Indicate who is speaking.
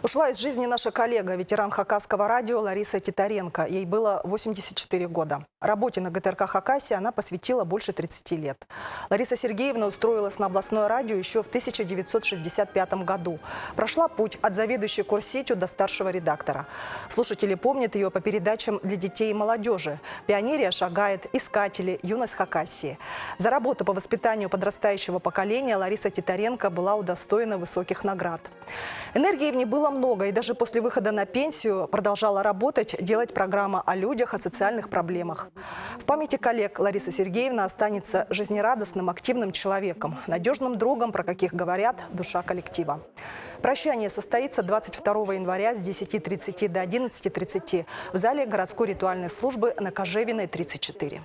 Speaker 1: Ушла из жизни наша коллега, ветеран Хакасского радио Лариса Титаренко. Ей было 84 года. Работе на ГТРК Хакасия она посвятила больше 30 лет. Лариса Сергеевна устроилась на областное радио еще в 1965 году. Прошла путь от заведующей курсетью до старшего редактора. Слушатели помнят ее по передачам для детей и молодежи. «Пионерия шагает», «Искатели», «Юность Хакасии». За работу по воспитанию подрастающего поколения Лариса Титаренко была удостоена высоких наград. Энергии в ней было много, и даже после выхода на пенсию продолжала работать, делать программы о людях, о социальных проблемах. В памяти коллег Лариса Сергеевна останется жизнерадостным, активным человеком, надежным другом, про каких говорят душа коллектива. Прощание состоится 22 января с 10:30 до 11:30 в зале городской ритуальной службы на Кожевиной, 34.